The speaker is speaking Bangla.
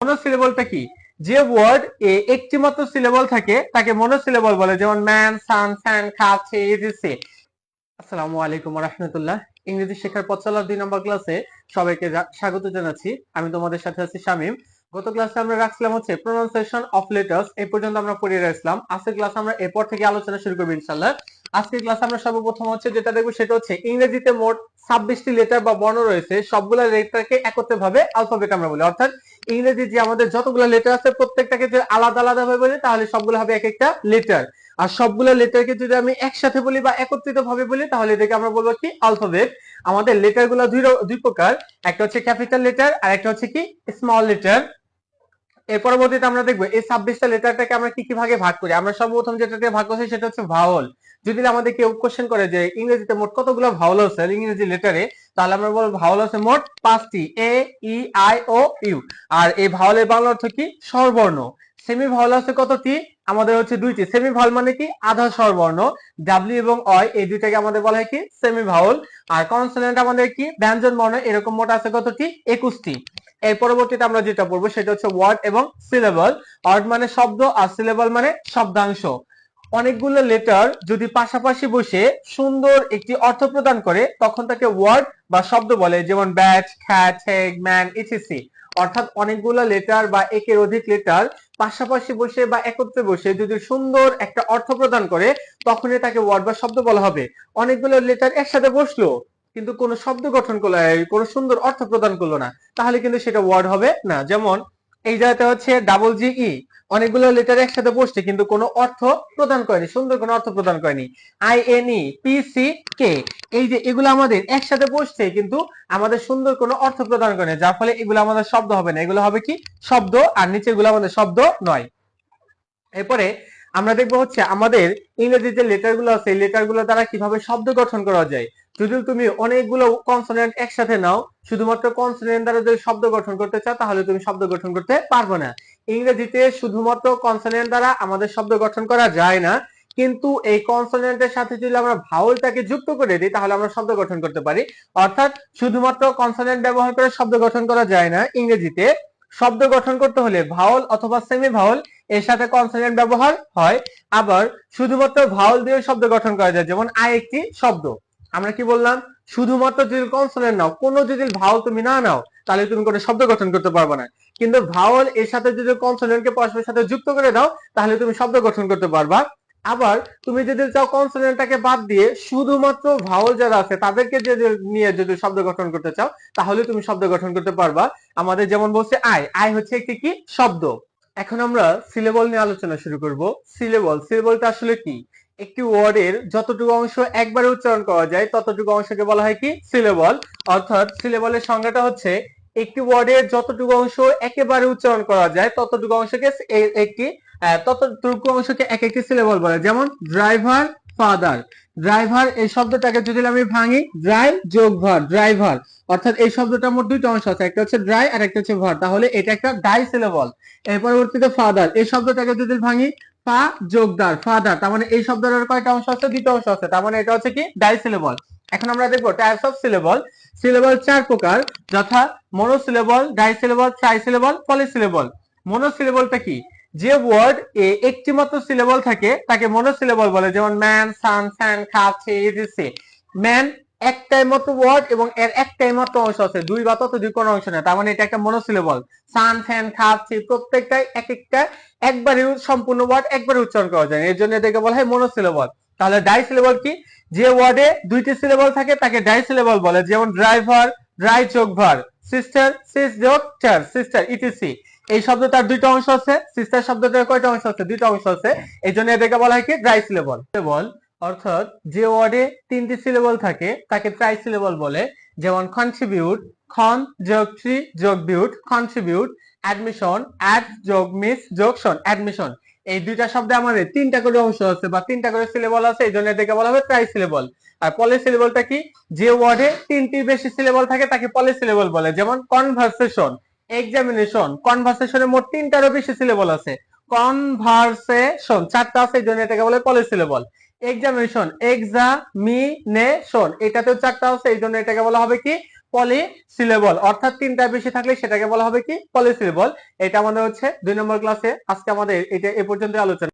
মনোসিলেবলটা কি? যে ওয়ার্ড এ একটি মাত্র সিলেবল থাকে তাকে মনোসিলেবল বলে, যেমন ম্যান, সান, ফ্যান, খাচ্ছে, ইটিসি। আসসালামু আলাইকুম ওয়া রাহমাতুল্লাহ। ইংরেজি শেখার পথ চলার 2 নম্বর ক্লাসে সবাইকে স্বাগত জানাচ্ছি। আমি তোমাদের সাথে আছি শামীম। গত ক্লাসে আমরা রাখছিলাম হচ্ছে প্রোনাউন্সিয়েশন অফ লেটার্স, এই পর্যন্ত আমরা পড়ে রাখছিলাম। আজকের ক্লাসে আমরা এরপর থেকে আলোচনা শুরু করব ইনশাআল্লাহ। আজকের ক্লাসে আমরা সর্বপ্রথম হচ্ছে যেটা দেখব সেটা হচ্ছে ইংরেজিতে মোট 26টি লেটার বা বর্ণ রয়েছে, সবগুলা লেটারকে একত্রে ভাবে অ্যালফাবেট আমরা বলি। অর্থাৎ ইংরেজি যে আমাদের যতগুলো লেটার আছে প্রত্যেকটাকে যদি আলাদা আলাদা ভাবে বলি তাহলে সবগুলো হবে এক একটা লেটার। আর সবগুলো লেটারকে যদি আমি একসাথে বলি বা একত্রিত ভাবে বলি তাহলে এটাকে আমরা বলবো কি অ্যালফাবেট। আমাদের লেটার গুলো দুই প্রকার, একটা হচ্ছে ক্যাপিটাল লেটার আর একটা হচ্ছে কি স্মল লেটার। এর পরবর্তীতে আমরা দেখবো এই 26টা লেটারটাকে আমরা কি কি ভাগে ভাগ করি। আমরা সর্বপ্রথম যেটাকে ভাগ করছি সেটা হচ্ছে ভাওয়াল। যদি আমাদের কেউ কোশ্চেন করে যে ইংরেজিতে মোট কতগুলো ভাওয়াল আছে ইংরেজি লেটারে, তাহলে আমরা বলবো ভাওয়াল আছে মোট 5টি, এ, ই, আই, ও, ইউ। আর এই ভাওয়ালের বাংলা অর্থ কি? স্বরবর্ণ। সেমি ভাওয়াল আছে কতটি? আমাদের হচ্ছে 2টি। সেমি ভাওয়াল মানে কি? আধা স্বরবর্ণ। ডাব্লিউ এবং অয় এই দুইটাকে আমাদের বলা হয় কি? সেমি ভাওয়াল। আর কনসোনেন্ট আমাদের কি? ব্যঞ্জন বর্ণ। এরকম মোট আছে কতটি? 21টি। এর পরবর্তীতে আমরা যেটা পড়বো সেটা হচ্ছে ওয়ার্ড এবং সিলেবল। ওয়ার্ড মানে শব্দ আর সিলেবল মানে শব্দাংশ। অনেকগুলো লেটার যদি পাশাপাশি বসে সুন্দর একটি অর্থ প্রদান করে তখন তাকে ওয়ার্ড বা শব্দ বলে, যেমন ব্যাট, খ্যাট, হেগ, ম্যান, ইটিসি। অর্থাৎ অনেকগুলো লেটার বা একের অধিক লেটার পাশাপাশি বসে বা একত্রে বসে যদি সুন্দর একটা অর্থ প্রদান করে তখনই তাকে ওয়ার্ড বা শব্দ বলা হবে। অনেকগুলো লেটার একসাথে বসলো কিন্তু কোনো শব্দ গঠন করলো না, কোনো সুন্দর অর্থ প্রদান করলো না, তাহলে কিন্তু সেটা ওয়ার্ড হবে না। যেমন এই জায়গাতে হচ্ছে ডাবল জি ই, অনেকগুলো লেটার একসাথে বসছে কিন্তু কোনো অর্থ প্রদান করেনি, সুন্দর কোনো অর্থ প্রদান করেনি। I N E, P C K, এই যে এগুলো আমাদের একসাথে বসছে কিন্তু আমাদের সুন্দর কোনো অর্থ প্রদান করেনি, যার ফলে এগুলো আমাদের শব্দ হবে না, এগুলো হবে কি? শব্দ। আর নিচে এগুলো আমাদের শব্দ নয়। এরপরে আমরা দেখবো হচ্ছে আমাদের ইংরেজি যে লেটার গুলো আছে এই লেটার গুলো দ্বারা কিভাবে শব্দ গঠন করা যায়। যদি তুমি অনেকগুলো কনসোনেন্ট একসাথে নাও, শুধুমাত্র কনসোনেন্ট দ্বারা যদি শব্দ গঠন করতে চাও তাহলে তুমি শব্দ গঠন করতে পারবে না। ইংরেজিতে শুধুমাত্র কনসোনেন্ট দ্বারা আমাদের শব্দ গঠন করা যায় না, কিন্তু এই কনসোনেন্টের সাথে যদি আমরা ভাওয়েলটাকে যুক্ত করে দিই তাহলে আমরা শব্দ গঠন করতে পারি। অর্থাৎ শুধুমাত্র কনসোনেন্ট ব্যবহার করে শব্দ গঠন করা যায় না। ইংরেজিতে শব্দ গঠন করতে হলে ভাওয়াল অথবা সেমি ভাওয়াল এর সাথে কনসোনেন্ট ব্যবহার হয়। আবার শুধুমাত্র ভাওয়াল দিয়ে শব্দ গঠন করা যায়, যেমন আই একটি শব্দ। আমরা কি বললাম? শুধুমাত্র যদি কনসোনেন্ট নাও, কোনো যদি ভাওয়াল তুমি না নাও তাহলে তুমি কোনো শব্দ গঠন করতে পারবে না। কিন্তু ভাওয়াল এর সাথে যদি কনসোনেন্টকে পরস্পরের সাথে যুক্ত করে দাও তাহলে তুমি শব্দ গঠন করতে পারবা। আবার তুমি যদি চাও কনসোনেন্টটাকে বাদ দিয়ে শুধুমাত্র ভাওয়াল যারা আছে তাদেরকে যদি নিয়ে যদি শব্দ গঠন করতে চাও তাহলে তুমি শব্দ গঠন করতে পারবা। আমাদের যেমন বলছে আই, আই হচ্ছে একটি কি? শব্দ। এখন আমরা সিলেবল নিয়ে আলোচনা শুরু করব। সিলেবল, সিলেবলটা আসলে কি? একটি ওয়ার্ডের যতটুকু অংশ একবারে উচ্চারণ করা যায় ততটুকু অংশকে বলা হয় কি? সিলেবল। অর্থাৎ সিলেবলের সংজ্ঞাটা হচ্ছে একটি ওয়ার্ডের যতটুকু অংশ একেবারে উচ্চারণ করা যায় ততটুকু অংশকে একটি ততটুকু অংশকে এক একটি সিলেবল বলে। যেমন ড্রাইভার, ফাদার। ড্রাইভার এই শব্দটাকে যদি আমি ভাঙি, ড্রাই যোগ ভার, ড্রাইভার। অর্থাৎ এই শব্দটার মোট দুইটা অংশ আছে, একটা হচ্ছে ড্রাই আর একটা হচ্ছে ভার, তাহলে এটা একটা ডাই সিলেবল। এর পরবর্তীতে ফাদার এই শব্দটাকে যদি ভাঙি, ফা যোগ দার, ফাদার, তার মানে এই শব্দটার কয়টা অংশ আছে? দুইটা অংশ আছে, তার মানে এটা হচ্ছে কি? Die syllable. এখন আমরা দেখবো টাইপস অফ সিলেবল। সিলেবল 4 প্রকার, যথা মনোসিলেবল, ডাইসিলেবল, ট্রাইসিলেবল, পলিসিলেবল। মনোসিলেবলটা কি? যে ওয়ার্ড এ একটি মাত্র সিলেবল থাকে তাকে মনোসিলেবল বলে, যেমন ম্যান, সান, ফ্যান, খাচ্ছে, ইটিসি। ম্যান একটাই মাত্র ওয়ার্ড এবং এর একটাই মাত্র অংশ আছে, দুই বা ততোধিক কোনো অংশ নেই, তার মানে এটা একটা মনোসিলেবল। সান, ফ্যান, খাচ্ছে প্রত্যেকটাই এক একটা একবারে সম্পূর্ণ ওয়ার্ড একবারে উচ্চারণ করা যায়, এর জন্য এটাকে বলা হয় মনোসিলেবল। তাহলে ডাইসিলেবল কি? যে ওয়ার্ডে দুইটি সিলেবল থাকে তাকে ডাইসিলেবল বলে, যেমন ড্রাইভার, ড্রাই যোগ ভার, সিস্টার, সিস যোগ চার, সিস্টার, ইটিসি। এই শব্দটার দুইটা অংশ আছে, সিস্টার শব্দটার কয়টা অংশ আছে? দুইটা অংশ আছে, এই জন্য এটাকে বলা হয় কি? Dry syllable. সিলেবল অর্থাৎ যে ওয়ার্ডে 3টি সিলেবল থাকে তাকে ট্রাই সিলেবল বলে, যেমন কন্ট্রিবিউট, খন যোগ ট্রি যোগ বিউট, কন্ট্রিবিউট। অ্যাডমিশন, অ্যাড যোগ মিস যোগ শন, অ্যাডমিশন। এই দুইটা শব্দে আমাদের 3টা করে অংশ আছে বা 3টা করে সিলেবল আছে, এই জন্য এটাকে বলা হবে ট্রাই সিলেবল। আর পলিসিলেবলটা কি? যে ওয়ার্ডে 3টির বেশি সিলেবল থাকে তাকে পলিসিলেবল বলে, যেমন কনভারসেশন, এক্সামিনেশন। কনভারসেশনের মোট 3টারও বেশি সিলেবল আছে, কনভারসেশন 4টা আছে, এই জন্য এটাকে বলে পলিসিলেবল। এক্সামিনেশন, এক্সামিনেশন, এটাতেও 4টা আছে, এই জন্য এটাকে বলা হবে কি? পলিসিলেবল, অর্থাৎ তিনটা বেশি থাকলে সেটাকে বলা হবে কি পলিসিলেবল। এটা আমাদের হচ্ছে 2 নম্বর ক্লাসে, আজকে আমাদের এটা এ পর্যন্ত আলোচনা।